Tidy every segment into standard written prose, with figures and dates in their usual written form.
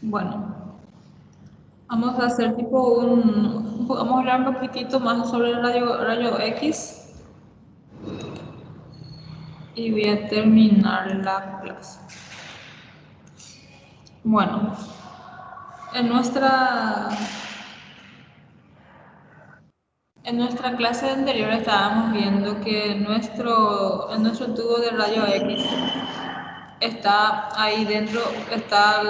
Bueno, vamos a hacer vamos a hablar un poquitito más sobre el rayo X y voy a terminar la clase. Bueno, en nuestra clase anterior estábamos viendo que en nuestro tubo de rayo X está ahí dentro, está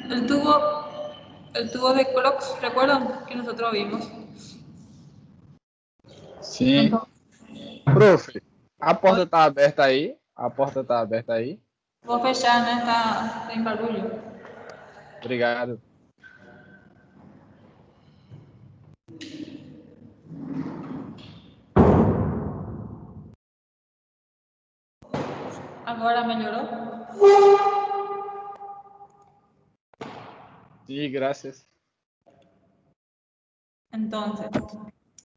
el tubo de Crookes, ¿recuerdan que nosotros vimos? Sim. Entonces, Prof, a porta está aberta aí? A porta está aberta aí? vou fechar, né? Tem barulho. Obrigado. Agora melhorou? Sim, graças. Entonces,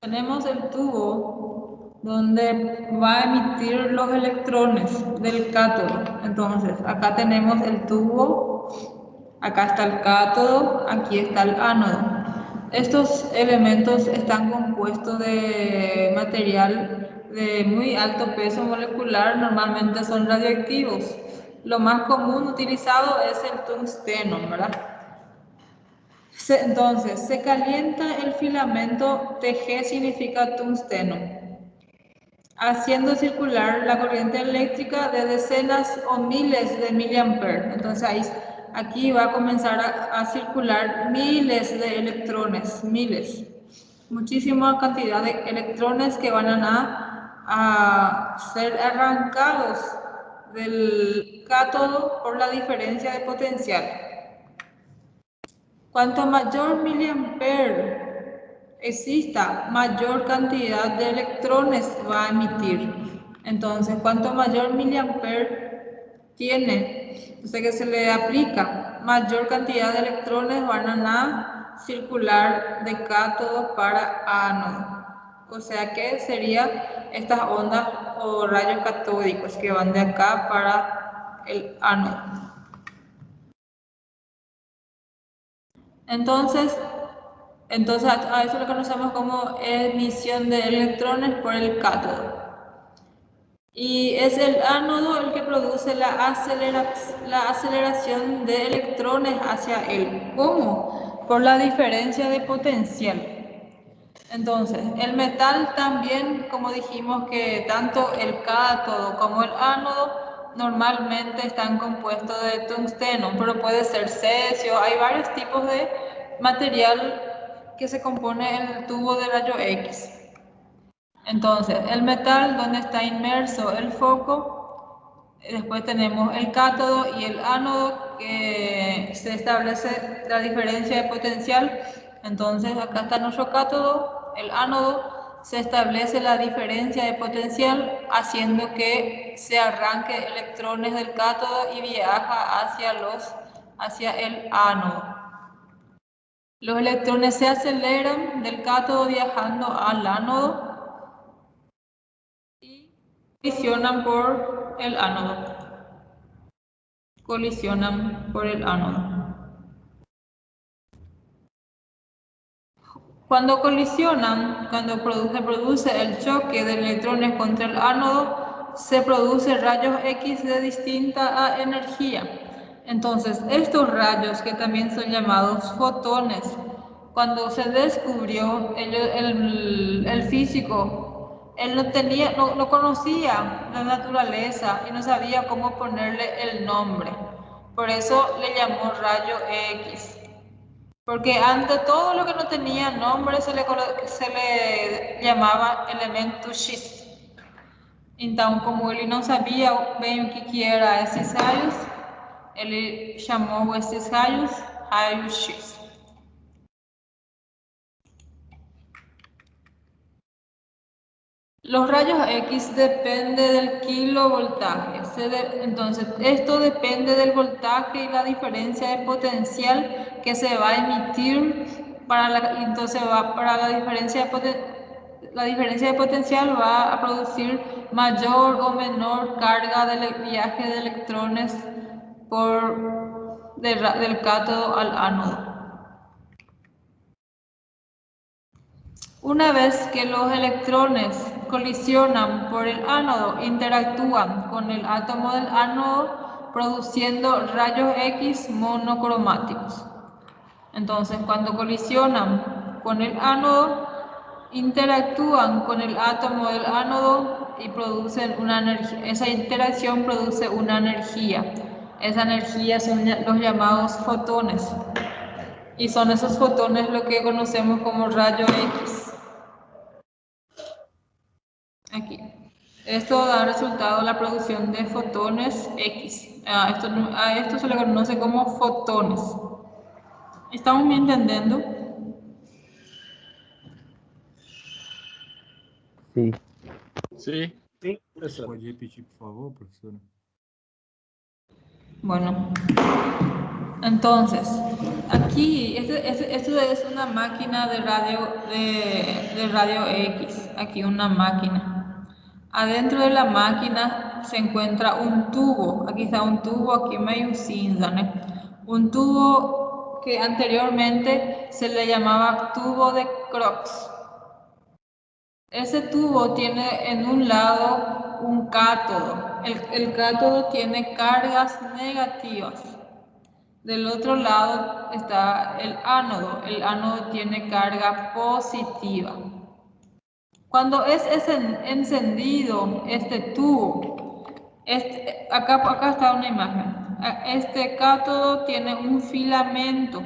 tenemos el tubo donde va a emitir los electrones del cátodo. Entonces, acá tenemos el tubo, acá está el cátodo, aquí está el ánodo. Estos elementos están compuestos de material de muy alto peso molecular, normalmente son radioactivos. Lo más común utilizado es el tungsteno, ¿verdad? Entonces, se calienta el filamento Tg, significa tungsteno, haciendo circular la corriente eléctrica de decenas o miles de miliamperes. Entonces, aquí va a comenzar a circular miles de electrones, miles, muchísima cantidad de electrones que van a ser arrancados del cátodo por la diferencia de potencial. Cuanto mayor miliampere exista, mayor cantidad de electrones va a emitir. Entonces, cuanto mayor miliampere tiene, o sea que se le aplica, mayor cantidad de electrones van a circular de cátodo para ánodo. O sea que sería estas ondas o rayos catódicos que van de acá para el ánodo. Entonces a eso lo conocemos como emisión de electrones por el cátodo. Y es el ánodo el que produce la aceleración de electrones hacia él. ¿Cómo? Por la diferencia de potencial. Entonces, el metal también, como dijimos que tanto el cátodo como el ánodo normalmente están compuestos de tungsteno, pero puede ser cesio, hay varios tipos de material que se compone en el tubo de rayo X. Entonces, el metal donde está inmerso el foco, después tenemos el cátodo y el ánodo que se establece la diferencia de potencial. Entonces, acá está nuestro cátodo, el ánodo, se establece la diferencia de potencial haciendo que se arranque electrones del cátodo y viaja hacia el ánodo. Los electrones se aceleran del cátodo viajando al ánodo y colisionan por el ánodo. Cuando colisionan, cuando se produce el choque de electrones contra el ánodo, se producen rayos X de distinta energía. Entonces, estos rayos, que también son llamados fotones, cuando se descubrió el físico, él no conocía la naturaleza y no sabía cómo ponerle el nombre. Por eso le llamó rayo X. Porque ante todo lo que no tenía nombre se le llamava elemento X. Então, como ele não sabia bem o que era esses raios, ele chamou esses raios raio-x. Los rayos X dependen del kilovoltaje. Entonces, esto depende del voltaje y la diferencia de potencial que se va a emitir para la diferencia la diferencia de potencial va a producir mayor o menor carga de viaje de electrones del cátodo al ánodo. Una vez que los electrones colisionan por el ánodo, interactúan con el átomo del ánodo produciendo rayos X monocromáticos. Entonces, cuando colisionan con el ánodo, interactúan con el átomo del ánodo y producen una energía. Esa interacción produce una energía. Esa energía son los llamados fotones. Y son esos fotones lo que conocemos como rayo X. Aquí. Esto da resultado la producción de fotones X. A esto se le conoce como fotones. ¿Estamos me entendiendo? Sim. Sí. Sim, Você professor. pode repetir, por favor, professora? Bueno, entonces, aquí, esto es una máquina de radio X, aquí una máquina. Adentro de la máquina se encuentra un tubo, aquí está un tubo, aquí medio cinza, ¿no? Un tubo que anteriormente se le llamaba tubo de Crookes. Ese tubo tiene en un lado un cátodo. El cátodo tiene cargas negativas. Del otro lado está el ánodo. El ánodo tiene carga positiva. Cuando es encendido este tubo, acá está una imagen. Este cátodo tiene un filamento.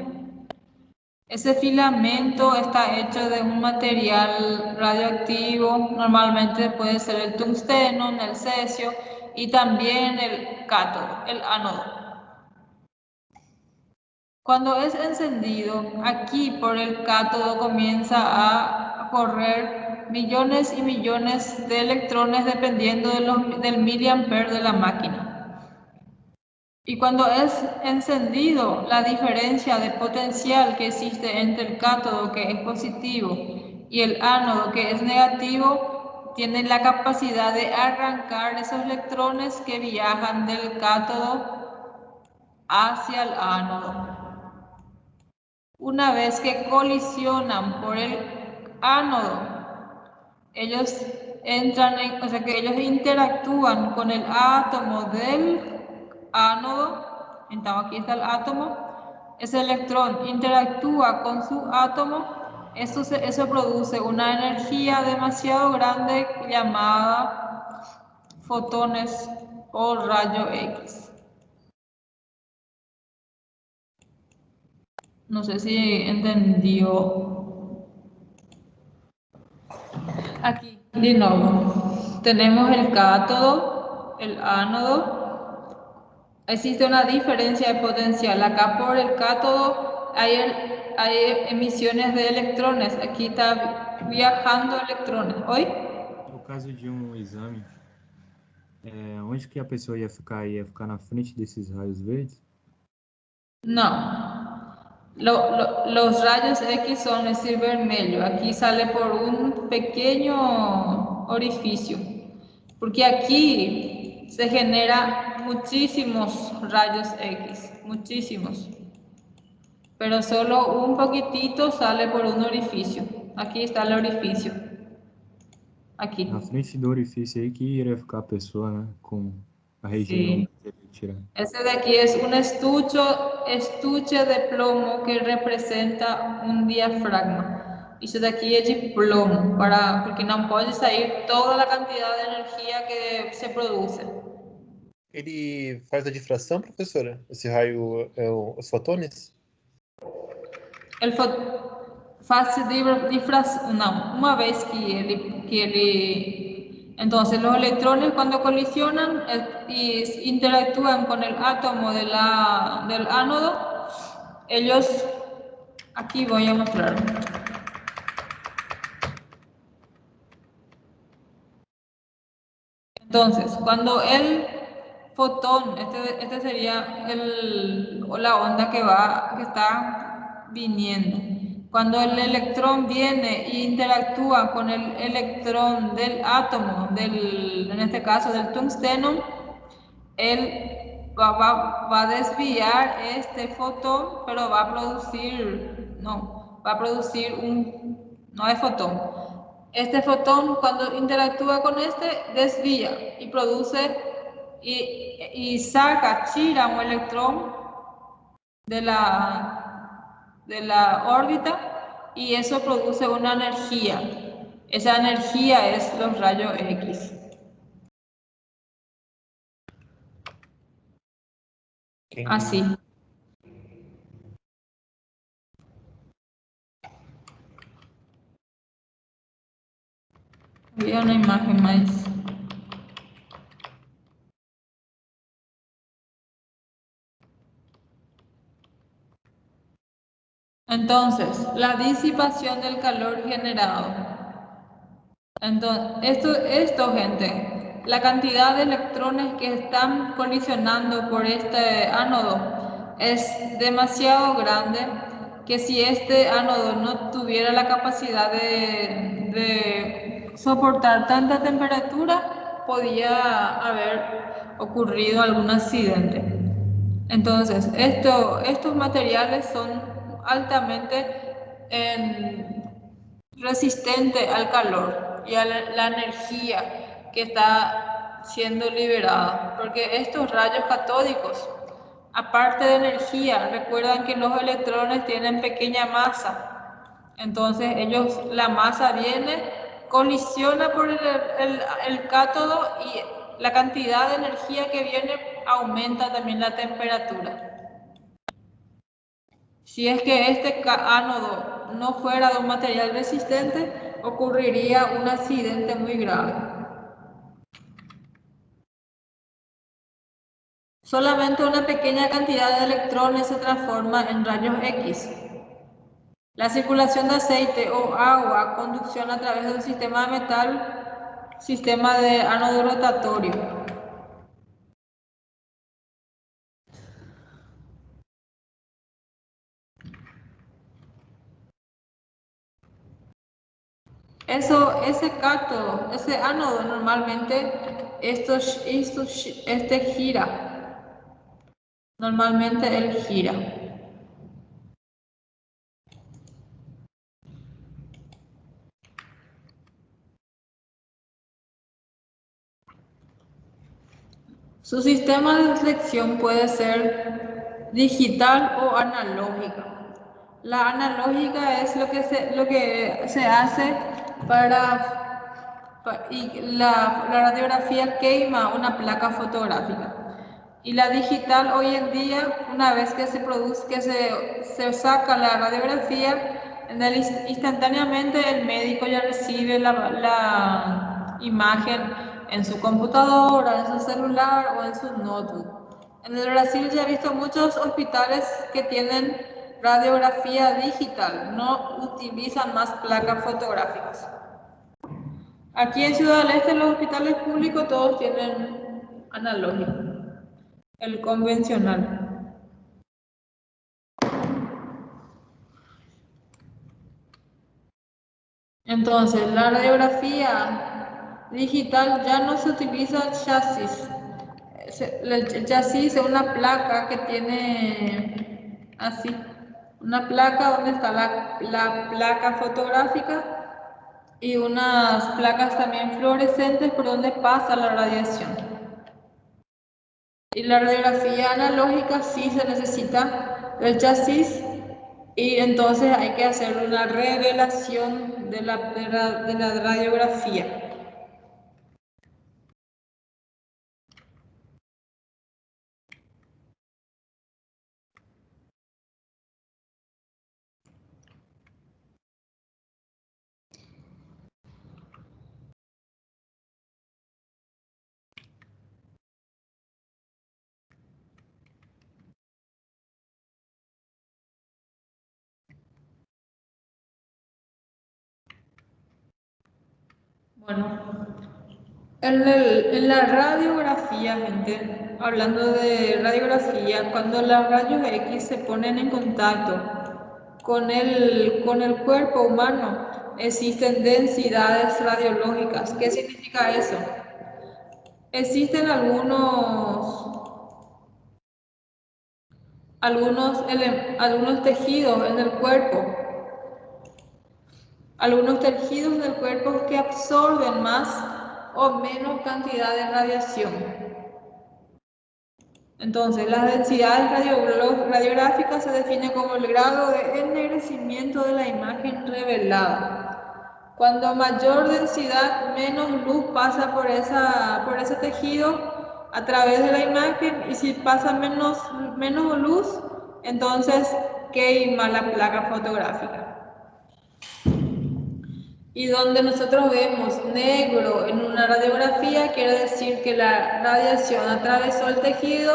Ese filamento está hecho de un material radioactivo, normalmente puede ser el tungsteno, el cesio y también el cátodo, el ánodo. Cuando es encendido, aquí por el cátodo comienza a correr millones y millones de electrones dependiendo del miliampere de la máquina. Y cuando es encendido, la diferencia de potencial que existe entre el cátodo, que es positivo, y el ánodo, que es negativo, tiene la capacidad de arrancar esos electrones que viajan del cátodo hacia el ánodo. Una vez que colisionan por el ánodo, ellos ellos interactúan con el átomo del ánodo. Entonces aquí está el átomo. Ese electrón interactúa con su átomo. Eso produce una energía demasiado grande llamada fotones o rayo X. No sé si entendió. Aquí, de nuevo, tenemos el cátodo, el ánodo. Existe una diferencia de potencial. Acá por el cátodo hay emisiones de electrones. Aquí está viajando electrones. ¿Hoy? No caso de exame, onde que a pessoa ia ficar? Ia ficar na frente desses raios verdes? No. Los rayos X son ese vermelho. Aquí sale por un pequeño orificio. Porque aquí se genera muchísimos rayos X. Muchísimos. Pero solo un poquitito sale por un orificio. Aquí está el orificio. Aqui. Na frente do orifício aí que iria ficar a pessoa, né? Com a região que ele tirar. Ese de aquí es un estuche de plomo que representa un diafragma. Isso daqui é de plomo, porque não pode sair toda a quantidade de energia que se produz. Ele faz a difração, professora? Esse raio é os fotones? Faz difracción, no, una vez entonces los electrones cuando colisionan y interactúan con el átomo del ánodo, ellos, aquí voy a mostrar. Entonces, cuando el fotón, este sería la onda que está viniendo. Cuando el electrón viene e interactúa con el electrón del átomo, en este caso del tungsteno, él va a desviar este fotón, pero va a producir, no es fotón. Este fotón, cuando interactúa con desvía y produce y saca, tira un electrón de la órbita, y eso produce una energía. Esa energía es los rayos X. Así. Había una imagen más. Entonces, la disipación del calor generado. Entonces, esto, gente, la cantidad de electrones que están colisionando por este ánodo es demasiado grande, que si este ánodo no tuviera la capacidad de soportar tanta temperatura, podía haber ocurrido algún accidente. Entonces, estos materiales son altamente resistentes al calor y a la energía que está siendo liberada, porque estos rayos catódicos, aparte de energía, recuerdan que los electrones tienen pequeña masa. Entonces la masa viene, colisiona por el cátodo, y la cantidad de energía que viene aumenta también la temperatura. Si es que este ánodo no fuera de un material resistente, ocurriría un accidente muy grave. Solamente una pequeña cantidad de electrones se transforma en rayos X. La circulación de aceite o agua, conducción a través de un sistema de metal, sistema de ánodo rotatorio. Ese cátodo, ese ánodo, normalmente este gira. Normalmente él gira. Su sistema de detección puede ser digital o analógica. La analógica es lo que se hace y la radiografía quema una placa fotográfica. Y la digital hoy en día, una vez que se saca la radiografía, instantáneamente el médico ya recibe la imagen en su computadora, en su celular o en su notebook. En el Brasil ya he visto muchos hospitales que tienen radiografía digital, no utilizan más placas fotográficas. Aquí en Ciudad del Este los hospitales públicos todos tienen analógico, el convencional. Entonces, la radiografía digital ya no se utiliza chasis. El chasis es una placa que tiene así, una placa donde está la placa fotográfica, y unas placas también fluorescentes por donde pasa la radiación. Y la radiografía analógica sí se necesita el chasis, y entonces hay que hacer una revelación de la radiografía. Bueno, en la radiografía, gente, hablando de radiografía, cuando los rayos X se ponen en contacto con el cuerpo humano existen densidades radiológicas. ¿Qué significa eso? Existen algunos tejidos en el cuerpo, que absorben más o menos cantidad de radiación. Entonces, las densidades radiográficas se definen como el grado de ennegrecimiento de la imagen revelada. Cuando mayor densidad, menos luz pasa por ese tejido a través de la imagen, y si pasa menos luz, entonces quema la placa fotográfica. Y donde nosotros vemos negro en una radiografía, quiere decir que la radiación atravesó el tejido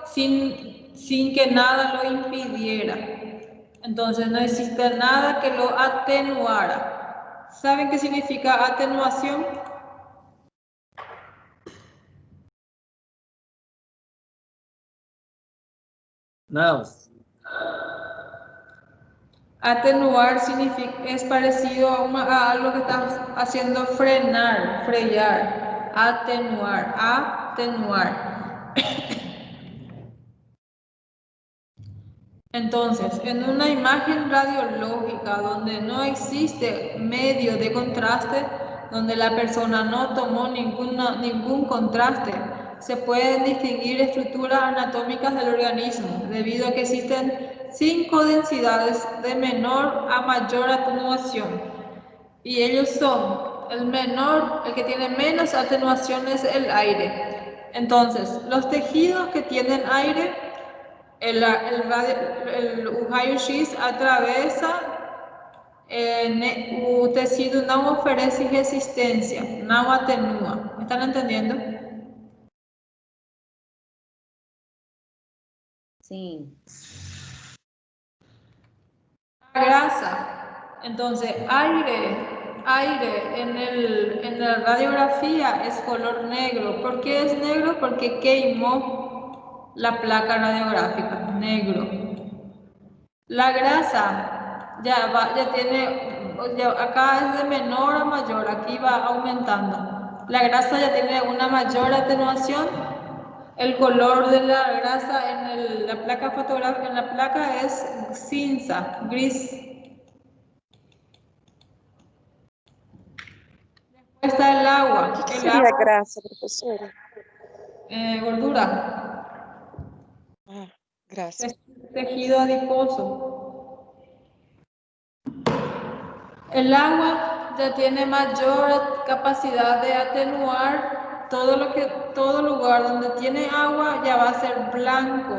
sin que nada lo impidiera. Entonces no existe nada que lo atenuara. ¿Saben qué significa atenuación? Não, Atenuar es parecido a algo que estás haciendo frenar, atenuar. Entonces, en una imagen radiológica donde no existe medio de contraste, donde la persona no tomó ningún contraste, se pueden distinguir estructuras anatómicas del organismo, debido a que existen 5 densidades de menor a mayor atenuación. Y ellos son, el que tiene menos atenuación es el aire. Entonces, los tejidos que tienen aire, el raio-x atravessa o tecido, não oferece resistência, não atenua. ¿Me están entendiendo? Sim. La grasa, entonces aire en la radiografía es color negro. ¿Por qué es negro? Porque quemó la placa radiográfica, negro. La grasa acá es de menor a mayor, aquí va aumentando. La grasa ya tiene una mayor atenuación. El color de la grasa en la placa fotográfica, en la placa, es cinza, gris. Después está el agua. O que El seria agua, graça, professora? gordura, Ah, graça. tejido adiposo. El agua ya tiene mayor capacidad de atenuar. Todo lugar donde tiene agua ya va a ser blanco.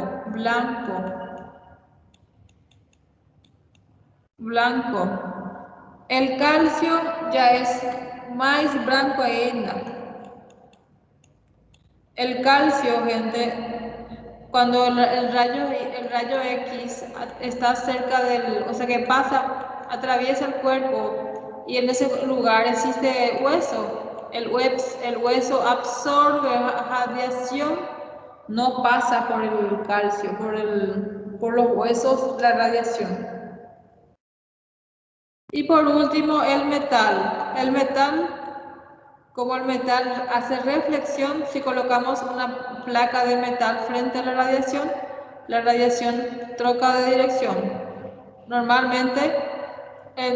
El calcio ya es más blanco ainda. El calcio, gente, cuando el rayo X está cerca o sea, que atraviesa el cuerpo, y en ese lugar existe hueso, el hueso absorbe radiación, no pasa por el calcio, por los huesos la radiación. Y por último, el metal. Como el metal hace reflexión, si colocamos una placa de metal frente a la radiación troca de dirección. Normalmente,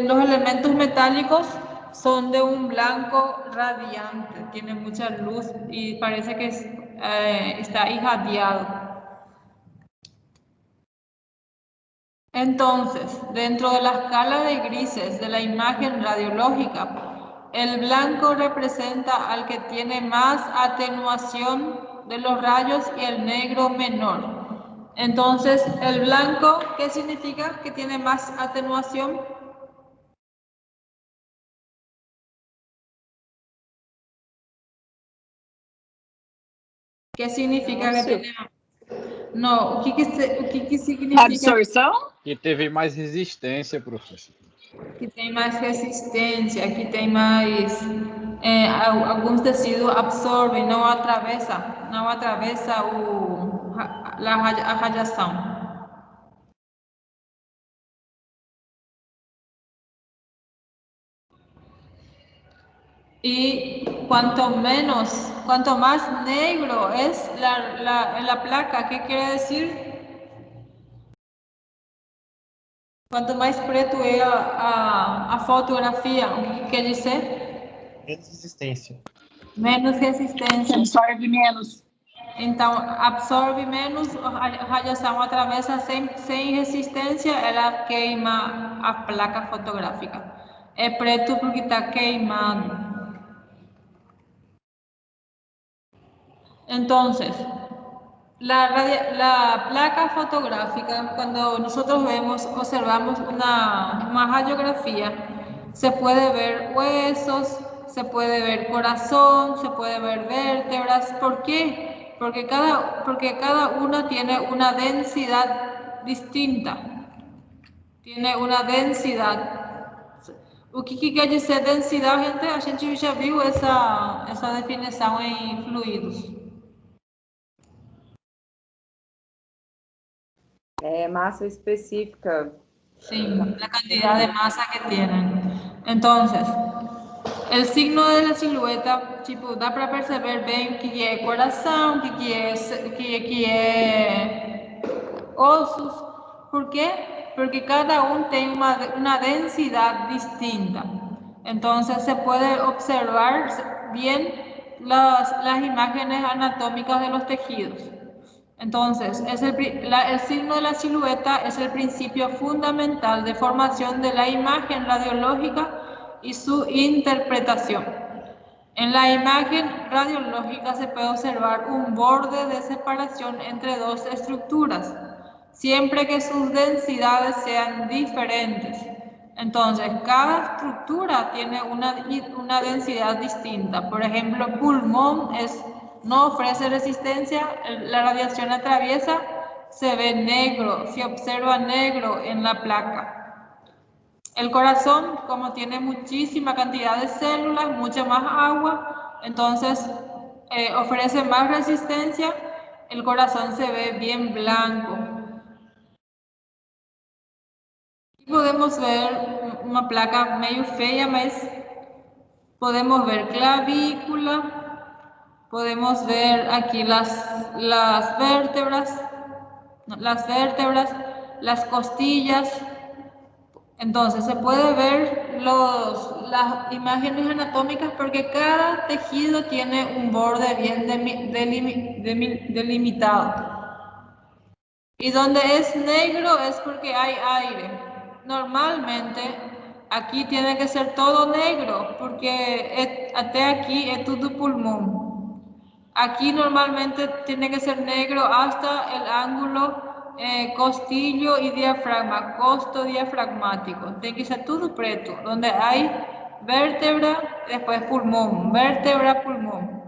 los elementos metálicos son de un blanco radiante, tiene mucha luz y parece que está irradiado. Entonces, dentro de la escala de grises de la imagen radiológica, el blanco representa al que tiene más atenuación de los rayos y el negro menor. Entonces, el blanco, ¿qué significa que tiene más atenuación? ¿Qué significa que tiene más? No, o que significa? Absorção? Que teve mais resistência, professor. Que tem mais resistência, que tem mais... alguns tecidos absorvem, não atravessa a radiação. Y cuanto más negro es la placa, ¿qué quiere decir? Quanto mais preto é a fotografia, o que quer dizer? Menos resistência. Menos resistência. Absorve menos. Então, absorve menos, a radiação atravessa sem resistência, ela queima a placa fotográfica. É preto porque está queimado. Entonces, la placa fotográfica, cuando nosotros observamos una radiografía, se puede ver huesos, se puede ver corazón, se puede ver vértebras. ¿Por qué? Porque cada una tiene una densidad distinta. Tiene una densidad. O que quer dizer densidade, gente? A gente já viu essa definição em fluidos. Masa específica. Sí, la cantidad de masa que tienen. Entonces, el signo de la silueta, tipo, dá para perceber bem que é coração, que é ossos. ¿Por quê? Porque cada uno tiene una densidad distinta. Entonces, se puede observar bien las imágenes anatómicas de los tejidos. Entonces, el signo de la silueta es el principio fundamental de formación de la imagen radiológica y su interpretación. En la imagen radiológica se puede observar un borde de separación entre dos estructuras, siempre que sus densidades sean diferentes. Entonces, cada estructura tiene una densidad distinta. Por ejemplo, pulmón no ofrece resistencia, la radiación atraviesa, se ve negro, se observa negro en la placa. El corazón, como tiene muchísima cantidad de células, mucha más agua, entonces ofrece más resistencia, el corazón se ve bien blanco. Y podemos ver una placa medio fea, mas podemos ver clavícula. Podemos ver aquí las vértebras, las costillas. Entonces se puede ver las imágenes anatómicas porque cada tejido tiene un borde bien delimitado. Y donde es negro es porque hay aire. Normalmente aquí tiene que ser todo negro porque hasta aquí es todo pulmón. Aquí normalmente tiene que ser negro hasta el ángulo costillo y diafragma, costo diafragmático. Tiene que ser todo preto, donde hay vértebra, después pulmón, vértebra, pulmón.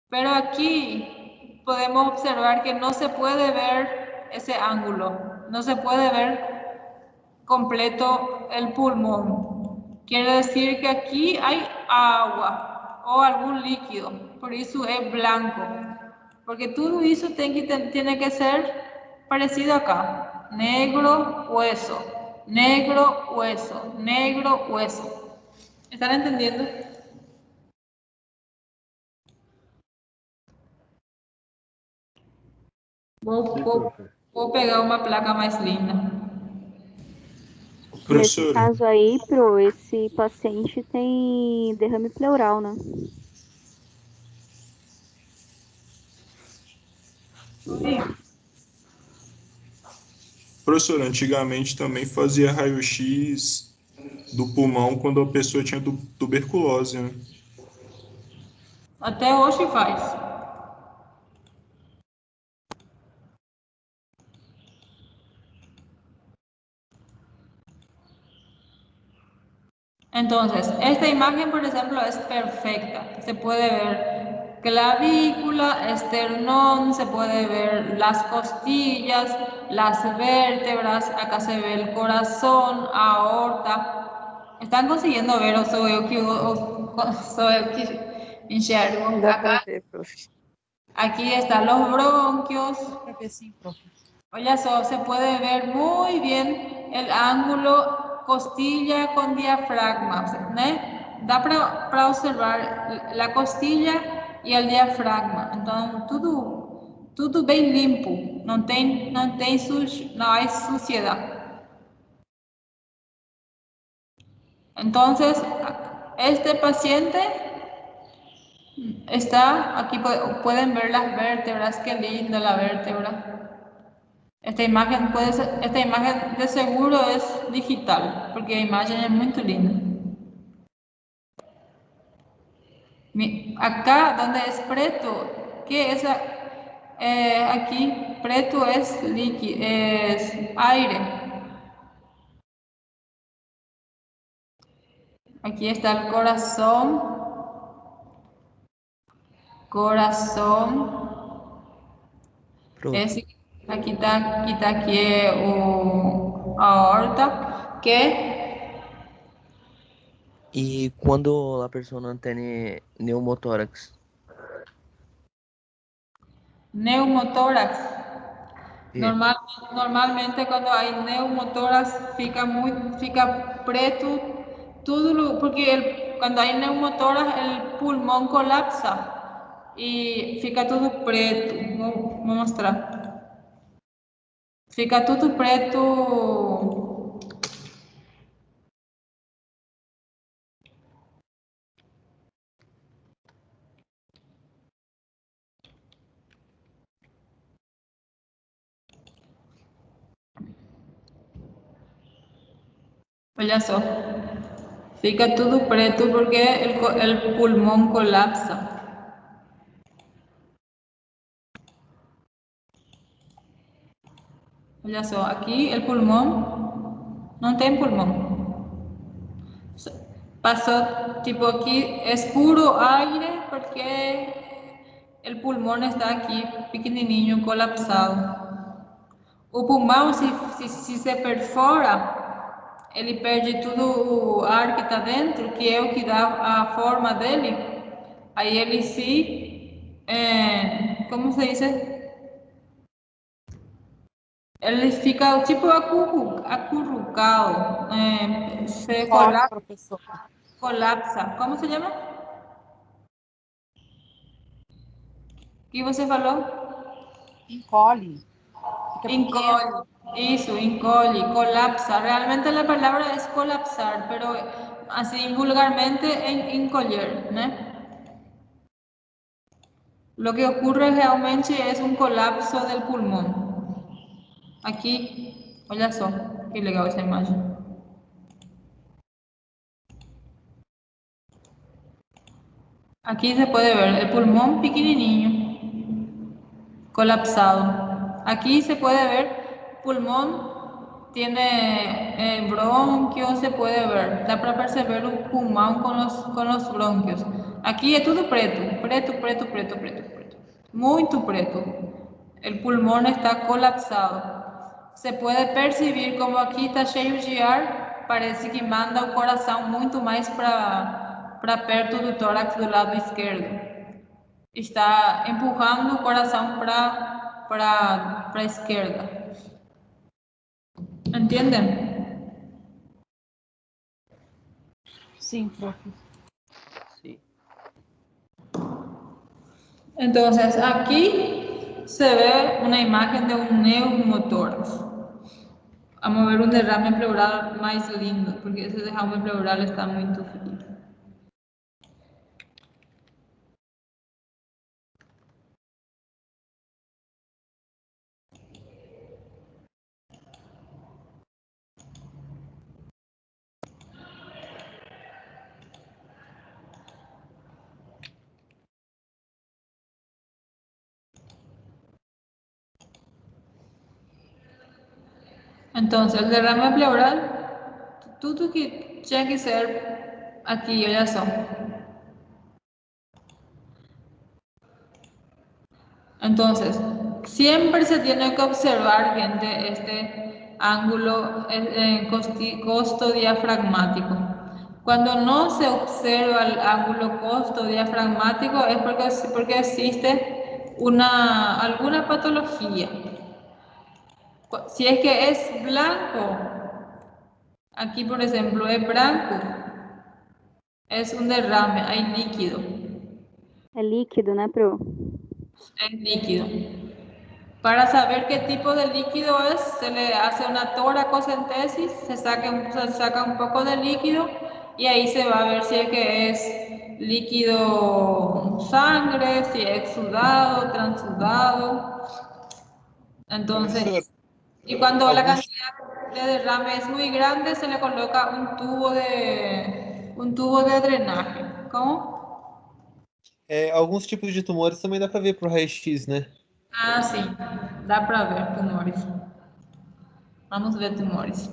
Pero aquí podemos observar que no se puede ver ese ángulo, no se puede ver completo el pulmón. Quiere decir que aquí hay agua o algún líquido, por eso es blanco. Porque todo eso tiene que ser parecido acá. Negro, hueso, negro, hueso, negro, hueso. ¿Están entendiendo? Vou pegar uma placa mais linda. Nesse caso aí, esse paciente tem derrame pleural, né? Professor, antigamente também fazia raio-x do pulmão quando a pessoa tinha tuberculose, né? Até hoje faz. Entonces, esta imagen, por ejemplo, es perfecta. Se puede ver clavícula, esternón, se puede ver las costillas, las vértebras, acá se ve el corazón, aorta. ¿Están consiguiendo ver o soy yo que enxergo? Acá, aquí están los bronquios. Oye, se puede ver muy bien el ángulo costilla con diafragma, ¿no? dá para observar la costilla e o diafragma. Então, tudo bem limpo, não há suciedade. Entonces, este paciente está, aquí pueden ver las vértebras, qué linda la vértebra. Esta imagen de seguro es digital, porque la imagen es muy linda. Acá donde es preto, ¿qué es? Aquí preto es líquido, es aire. Aquí está el corazón. Aquí está aquí a aorta, que E quando a pessoa não tem pneumotórax? neumotórax. Sí. Normalmente cuando hay neumotórax fica preto porque cuando hay neumotórax el pulmón colapsa y fica todo preto. Vou mostrar. Fica tudo preto. Olha só. Fica tudo preto porque el pulmón colapsa. Olha só, aqui o pulmão não tem pulmão. Passou, tipo aqui, es puro aire porque el pulmón está aqui, pequenininho, colapsado. O pulmão, se se perfora, ele perde todo o ar que está dentro, que é o que dá a forma dele. Aí ele como se diz? Ele fica tipo acurrucado, se colapsa. Como se chama? O que você falou? Encolhe. Encolhe. Isso, encolhe, colapsa. Realmente la palabra es colapsar, pero así vulgarmente encolher, ¿no? Lo que ocurre realmente es un colapso del pulmón. Aquí, olha só, que legal essa imagem. Aquí se puede ver el pulmón pequenininho, colapsado. Aquí se puede ver pulmón, tiene bronquios, se puede ver. Da para perceber un pulmón con los bronquios. Aquí es todo preto, preto. Muito preto. El pulmón está colapsado. Se puede percibir como aquí está cheio de ar, parece que manda o coração muito mais para perto do tórax do lado esquerdo. Está empurrando o coração para a esquerda. ¿Entienden? Sim, profe. Sí. Entonces, aquí se ve una imagen de un neumotórax. Vamos a ver un derrame pleural más lindo, porque ese derrame pleural está muy frío. Entonces, el derrame pleural, todo que tiene que ser aquí, olha só. Entonces, siempre se tiene que observar, gente, este ángulo costo-diafragmático. Cuando no se observa el ángulo costo-diafragmático es porque existe alguna patología. Si es que es blanco, aquí por ejemplo es blanco, Es un derrame, hay líquido. É líquido, né, Pro? Es líquido. Para saber qué tipo de líquido es, se le hace una toracocentesis, se saca un poco de líquido y ahí se va a ver si es que es líquido sangre, si es exudado, transudado. Entonces, Professor, y cuando la alguns, cantidad de derrame es muy grande, se le coloca un tubo de drenaje. ¿Cómo? alguns tipos de tumores também dá para ver pro raio-x, né? Ah, sí, da para ver tumores. Vamos ver tumores.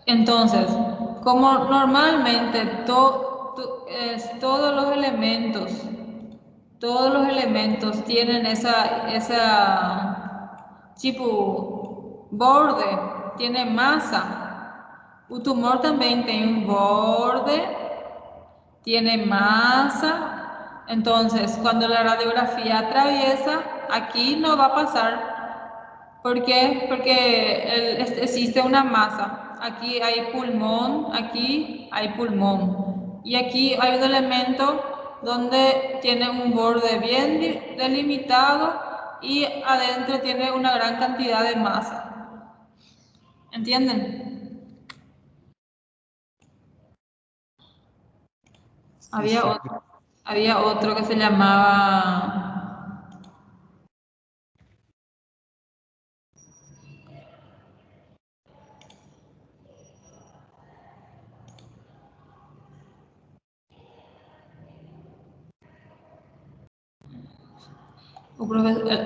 Entonces, como normalmente todos los elementos tienen esa tipo borde, tiene masa. El tumor también tiene un borde, tiene masa. Entonces, cuando la radiografía atraviesa, aquí no va a pasar. ¿Por qué? Porque existe una masa. Aquí hay pulmón, aquí hay pulmón. Y aquí hay un elemento donde tiene un borde bien delimitado y adentro tiene una gran cantidad de masa. ¿Entienden? Había otro que se llamaba...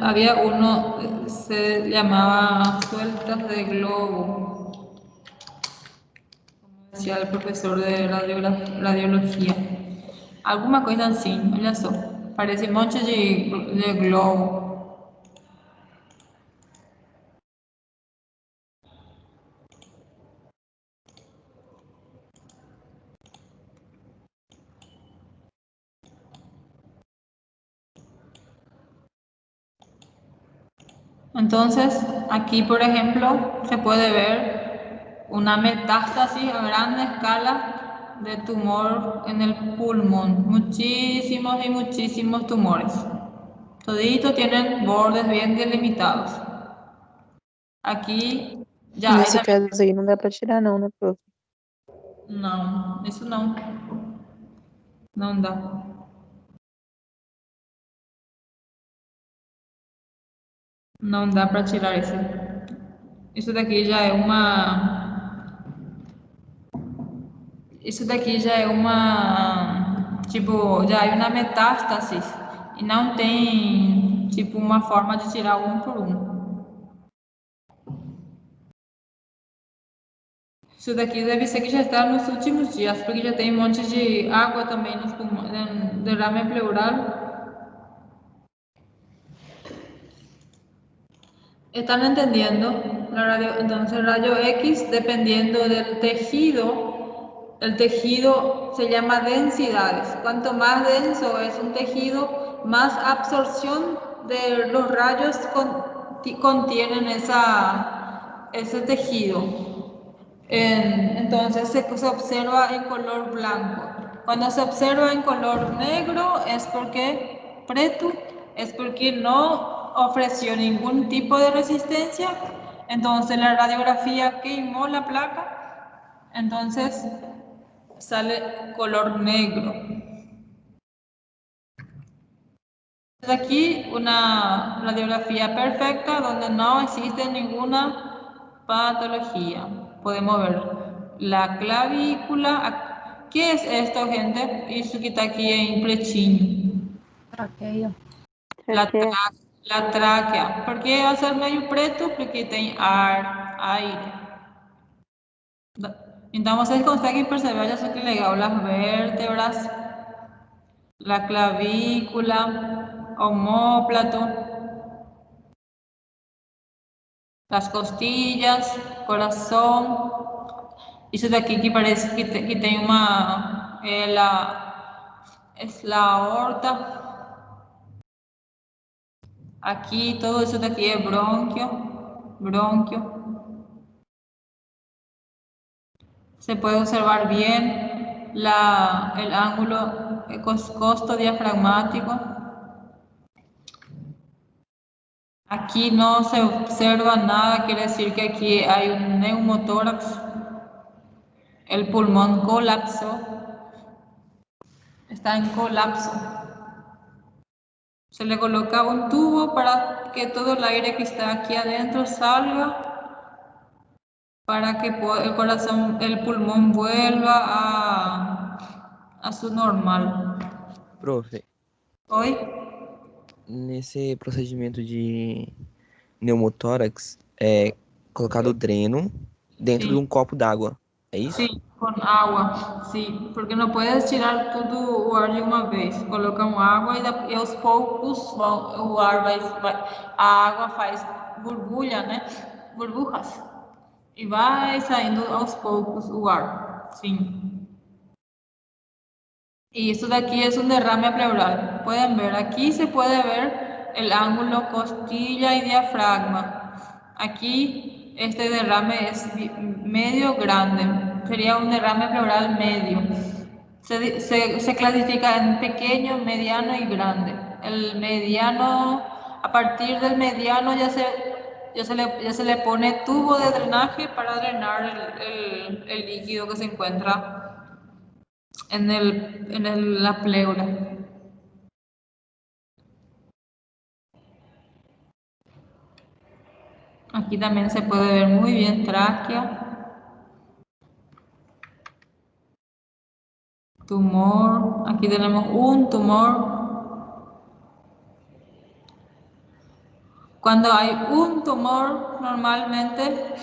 Había uno, se llamaba sueltas de globo, como decía el profesor de radiología. Alguma coisa assim, olha só. Parece um monte de globo. Entonces, aquí por ejemplo, se puede ver una metástasis a gran escala de tumor en el pulmón. Muchísimos y muchísimos tumores. Toditos tienen bordes bien delimitados. Aqui já Nesse caso aí não dá para tirar não, né, prof? Não, isso não. Não dá. Não dá para tirar isso. Isso daqui já é uma... Isso daqui já é uma... Tipo, já é uma metástase. E não tem, tipo, uma forma de tirar um por um. Isso daqui deve ser que já está nos últimos dias, porque já tem um monte de água também nos pulmões, derrame pleural. ¿Están entendiendo? Entonces, rayo X, dependiendo del tejido, el tejido se llama densidades. Cuanto más denso es un tejido, más absorción de los rayos contienen ese tejido. Entonces se observa en color blanco. Cuando se observa en color negro es porque no ofreció ningún tipo de resistencia, entonces la radiografía quemó la placa, entonces sale color negro. Aquí una radiografía perfecta donde no existe ninguna patología. Podemos ver la clavícula. ¿Qué es esto, gente? Eso que está aquí en pretinho. Traqueia. La tráquea. Por que vai ser meio preto? Porque tem ar, aire. Então, vocês conseguem perceber, olha só que legal, as vértebras, la clavícula, omóplato, las costillas, corazón. Isso daqui que parece que tem uma... es la aorta. Aquí todo eso de aquí es bronquio. Se puede observar bien el ángulo costo diafragmático. Aquí no se observa nada, quiere decir que aquí hay un neumotórax. El pulmón colapsó. Está en colapso. Se le coloca un tubo para que todo el aire que está aquí adentro salga, para que el corazón, el pulmón vuelva a su normal. Profe, Oi? nesse procedimento de pneumotórax, é colocado o dreno dentro de um copo d'água, é isso? Sí, con agua, sí, porque no puedes tirar todo o ar de uma vez. Colocam água e aos poucos a água faz borbulha, né? Burbujas. E vai saindo aos poucos o ar, sim. Y esto de aquí es un derrame pleural. Pueden ver, aquí se puede ver el ángulo costilla y diafragma. Aquí este derrame es medio grande, sería un derrame pleural medio. Se clasifica en pequeño, mediano y grande. El mediano, a partir del mediano ya se le pone tubo de drenaje para drenar el líquido que se encuentra en la pleura. Aquí también se puede ver muy bien tráquea, tumor. Aquí tenemos un tumor. Cuando hay un tumor, normalmente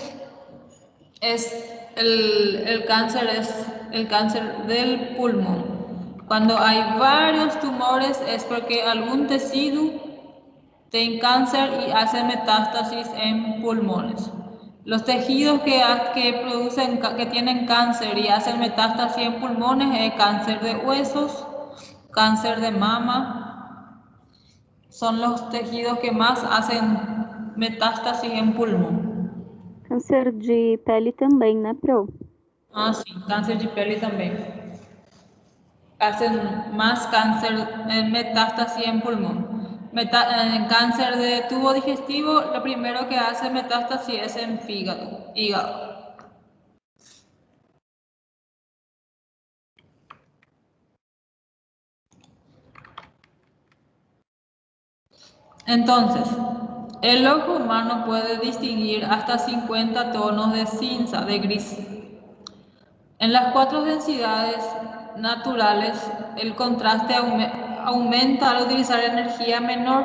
el cáncer es el cáncer del pulmón. Cuando hay varios tumores es porque algún tejido tiene cáncer y hace metástasis en pulmones. Los tejidos que tienen cáncer y hacen metástasis en pulmones es cáncer de huesos, cáncer de mama. Son los tejidos que más hacen metástasis en pulmón. Câncer de pele também, né, Pro? Ah, sí, cáncer de pele también. Hacen más cáncer, metástasis en pulmón. En cáncer de tubo digestivo, lo primero que hace metástasis es en hígado. Entonces, el ojo humano puede distinguir hasta 50 tonos de cinza, de gris. En las 4 densidades naturales, el contraste aumenta al utilizar energía menor.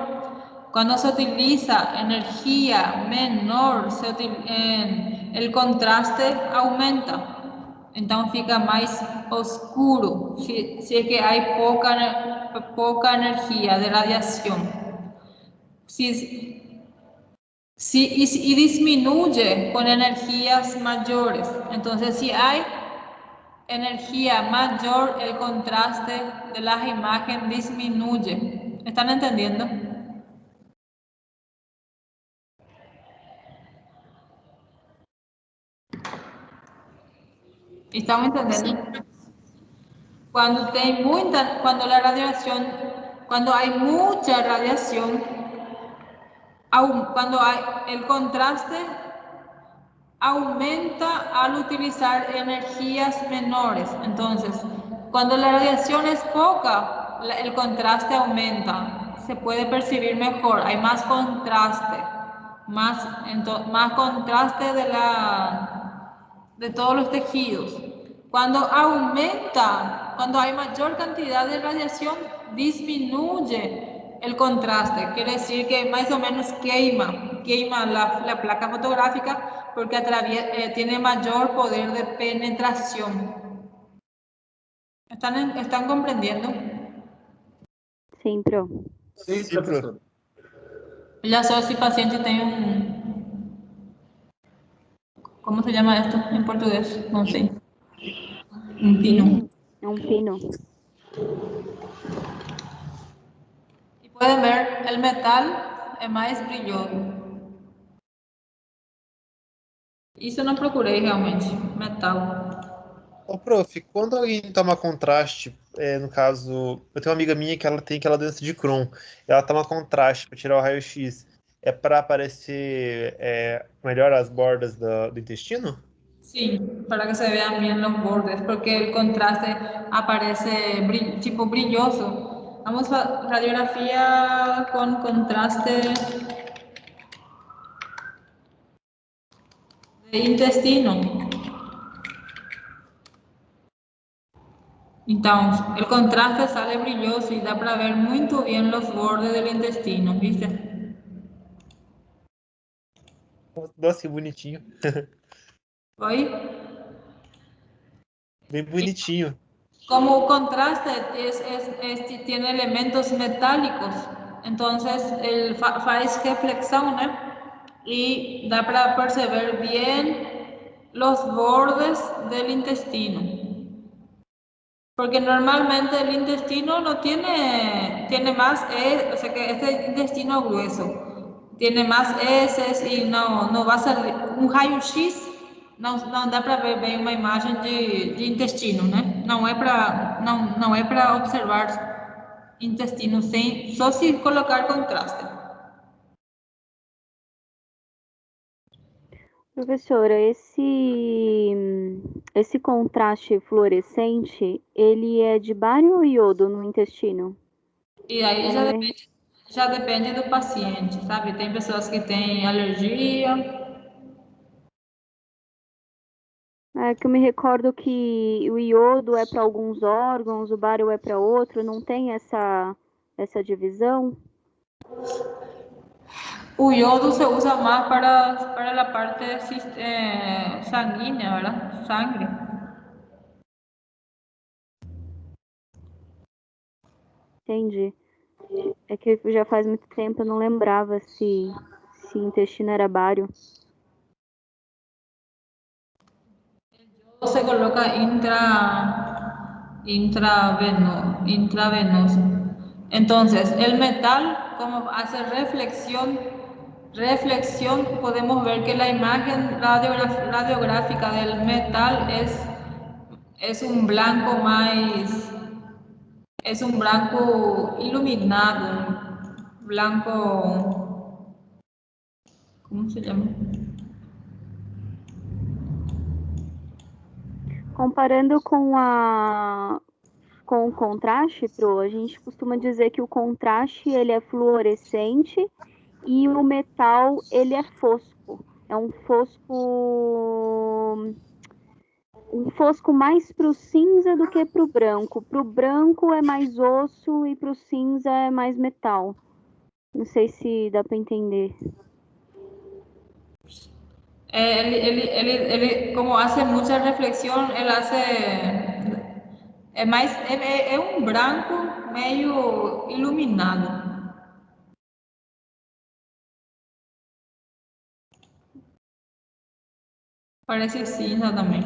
Cuando se utiliza energía menor, el contraste aumenta. Entonces fica más oscuro si es que hay poca energía de radiación. Y disminuye con energías mayores. Entonces, si hay energía mayor, el contraste de las imágenes disminuye. ¿Están entendiendo? ¿Estamos entendiendo? Cuando hay mucha radiación, cuando hay el contraste aumenta al utilizar energías menores. Entonces, cuando la radiación es poca, el contraste aumenta. Se puede percibir mejor, hay más contraste, más contraste de todos los tejidos. Cuando hay mayor cantidad de radiación, disminuye el contraste. Quiere decir que más o menos quema la placa fotográfica porque tiene mayor poder de penetración. ¿Están comprendiendo? Sim, Pro. Sim, professor. Ya só si el paciente tiene ¿Cómo se llama esto en portugués? No sé. Un pino. É um pino. Y pueden ver, el metal es más brilloso. Isso eu não procurei realmente, metal. Ô, prof, quando alguém toma contraste, no caso, eu tenho uma amiga minha que ela tem aquela doença de Crohn, ela toma contraste para tirar o raio-x. É para aparecer melhor as bordas do intestino? Sí, para que se vean bien los bordes, porque el contraste aparece tipo brilloso. Vamos a radiografía con contraste de intestino. Então, el contraste sale brilloso y da para ver muy bien los bordes del intestino, ¿viste? Nossa, que bonitinho. ¿Oí? Bem bonitinho. Como contraste tiene elementos metálicos, entonces faz reflexión, ¿no? Y da para perceber bien los bordes del intestino. Porque normalmente el intestino no tiene más, o sea que este intestino grueso tiene más heces y no va a salir un raio-x. Não dá para ver bem uma imagem de intestino, né? Não é para observar intestino só se colocar contraste. Professora, esse contraste fluorescente, ele é de bário ou iodo no intestino? E aí já depende do paciente, sabe? Tem pessoas que têm alergia. É que eu me recordo que o iodo é para alguns órgãos, o bário é para outro, não tem essa divisão? O iodo se usa más para la parte sanguínea, ¿verdad? Sangre. Entendi. É que já faz muito tempo, eu não lembrava se intestino era bário. Se coloca intravenoso. Entonces, el metal, como hace reflexión, podemos ver que la imagen radiográfica del metal es un blanco es un blanco iluminado, blanco, ¿cómo se llama? Comparando com o contraste, Pro, a gente costuma dizer que o contraste ele é fluorescente e o metal ele é fosco. É um fosco mais para o cinza do que para o branco. Para o branco é mais osso e para o cinza é mais metal. Não sei se dá para entender. Él como hace mucha reflexión, él es un blanco medio iluminado. Parece cinza também.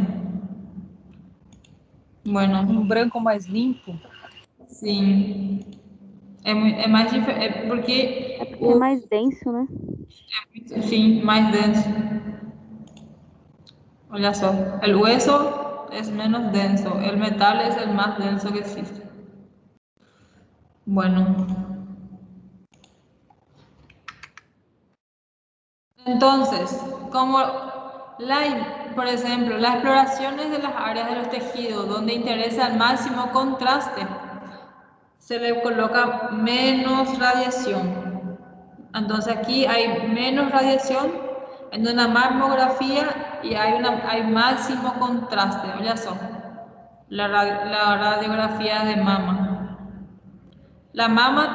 Bueno. Um branco mais limpo? Sim. É mais diferente, porque... É porque é mais denso, né? Sim, mais denso. Olha só, el hueso es menos denso, el metal es el más denso que existe. Bueno. Entonces, como por ejemplo, las exploraciones de las áreas de los tejidos donde interesa el máximo contraste, se le coloca menos radiación. Entonces aquí hay menos radiación en una mamografía y hay máximo contraste. Olha só, la radiografía de mama. La mama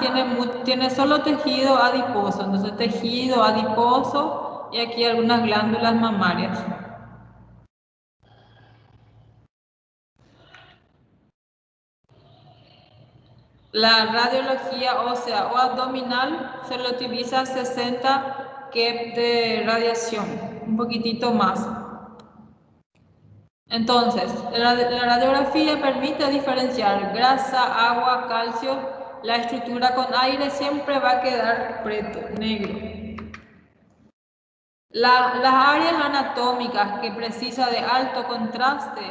tiene solo tejido adiposo, entonces tejido adiposo y aquí algunas glándulas mamarias. La radiología ósea o abdominal se le utiliza 60 kep de radiación, un poquitito más. Entonces, la radiografía permite diferenciar grasa, agua, calcio. La estructura con aire siempre va a quedar preto, negro. Las áreas anatómicas que precisa de alto contraste,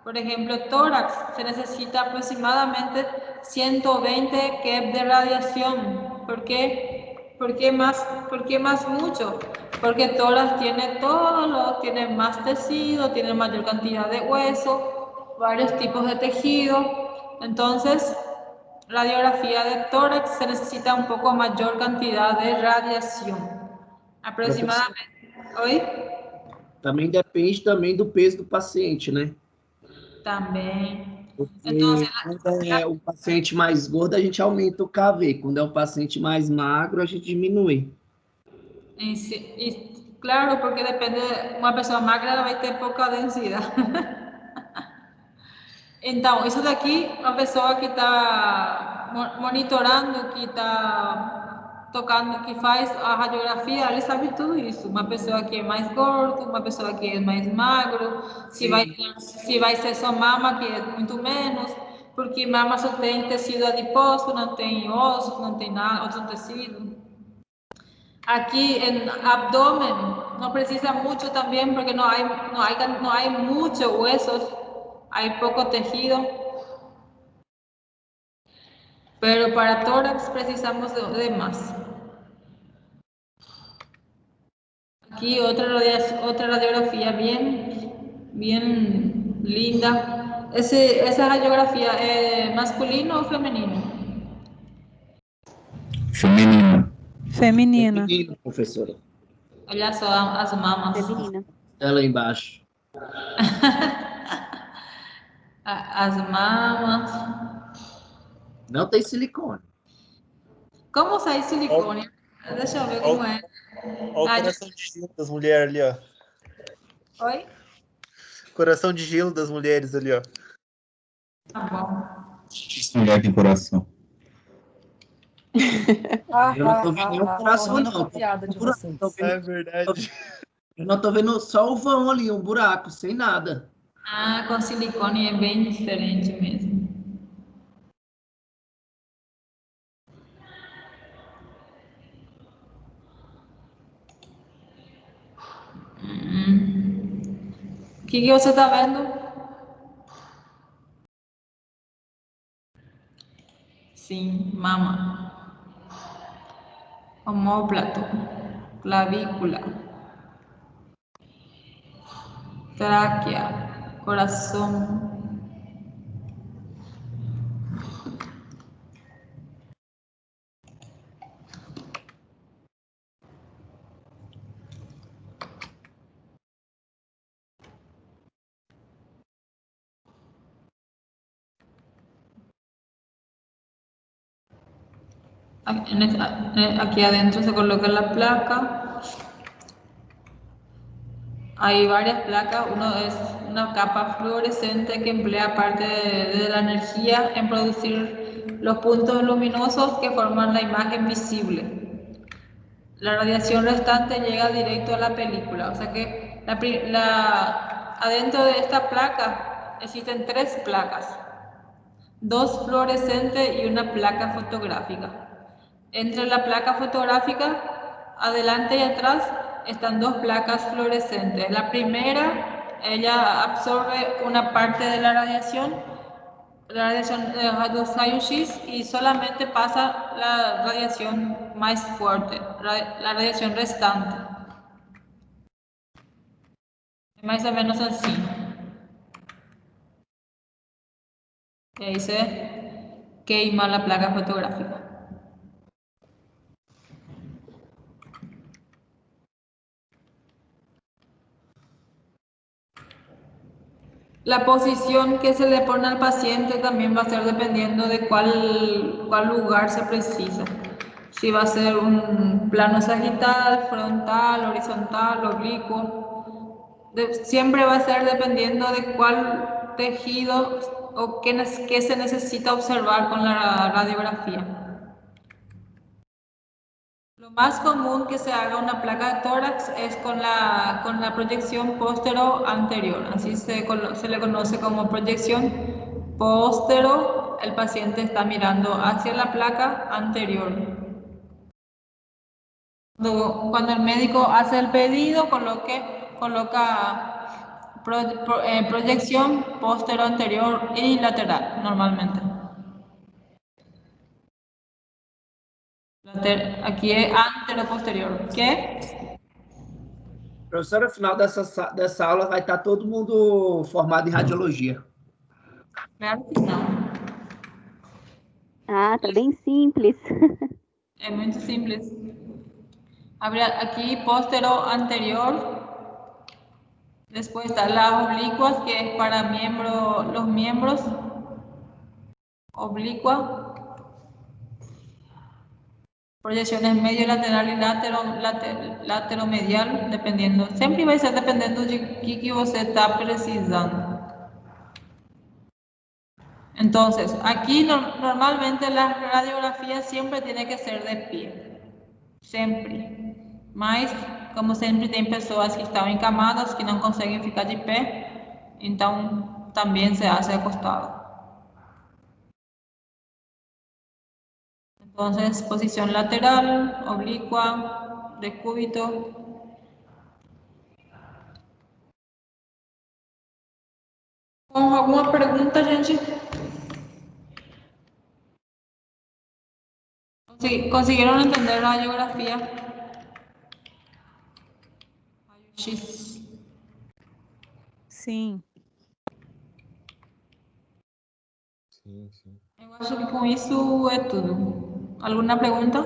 por ejemplo, tórax, se necesita aproximadamente 120 kep de radiación. ¿Por qué? ¿Por qué más mucho? Porque tórax tiene más tejido, tiene mayor cantidad de hueso, varios tipos de tejido. Entonces, radiografía de tórax se necesita un poco mayor cantidad de radiación. Aproximadamente. Oi? Também depende também do peso do paciente, né? Também. Porque quando é o paciente mais gordo, a gente aumenta o KV. Quando é o paciente mais magro, a gente diminui. Claro, porque depende, uma pessoa magra ela vai ter pouca densidade. Então, isso daqui, a pessoa que está monitorando, que está tocando, que faz a radiografia, ele sabe tudo isso. Uma pessoa que é mais gordo, uma pessoa que é mais magro, se vai ser só mama, que é muito menos, porque mama só tem tecido adiposo, não tem osso, não tem nada, outro tecido. Aquí en abdomen no precisa mucho también porque no hay muchos huesos, hay poco tejido. Pero para tórax precisamos de más. Aquí otra radiografía bien linda. ¿Esa radiografía es masculino o femenino? Feminino. Feminina. Feminino, professora. Olha só as mamas. Feminina. Ela embaixo. As mamas. Não tem silicone. Como sai silicone? Deixa eu ver como é. Olha o coração de gelo das mulheres ali, ó. Oi? Coração de gelo das mulheres ali, ó. Tá bom. Mulher de coração. Eu não tô vendo nenhum coração, não. Piada de vocês. É verdade. Eu não tô vendo só o vão ali, um buraco, sem nada. Ah, com silicone é bem diferente mesmo. O que você está vendo? Sim, mama. Omóplato, clavícula, tráquea, coração. Aquí adentro se coloca la placa. Hay varias placas. Uno es una capa fluorescente que emplea parte de la energía en producir los puntos luminosos que forman la imagen visible. La radiación restante llega directo a la película. O sea que adentro de esta placa existen 3 placas. 2 fluorescentes y una placa fotográfica. Entre la placa fotográfica, adelante y atrás, están 2 placas fluorescentes. La primera, ella absorbe una parte de la radiación de los rayos-x y solamente pasa la radiación más fuerte, la radiación restante. Más o menos así. Y ahí se quema la placa fotográfica. La posición que se le pone al paciente también va a ser dependiendo de cuál lugar se precisa. Si va a ser un plano sagital, frontal, horizontal, oblicuo. Siempre va a ser dependiendo de cuál tejido o qué se necesita observar con la radiografía. Lo más común que se haga una placa de tórax es con la proyección póstero-anterior. Así se le conoce como proyección póstero. El paciente está mirando hacia la placa anterior. Cuando el médico hace el pedido, coloca proyección póstero-anterior y lateral, normalmente. Aquí es antero-posterior. ¿Qué? Professora, no final dessa aula vai estar todo mundo formado em radiologia. Claro que não. Ah, tá bem simples. Es muy simple. Habría aquí póstero anterior. Después están las oblicuas, que es para los miembros. Oblicua. Proyecciones medio lateral y lateromedial, dependiendo. Siempre vai ser dependendo de que você está precisando. Entonces, aquí normalmente la radiografía siempre tiene que ser de pie. Sempre. Mas, como sempre tem pessoas que estão encamadas, que não conseguem ficar de pé, então também se hace acostado. Entonces, posición lateral, oblicua, decúbito. ¿Con alguma pergunta, gente? ¿Consiguieron entender la radiografía? X. Sim. Sim, sim. Eu acho que com isso é tudo. Alguma pergunta?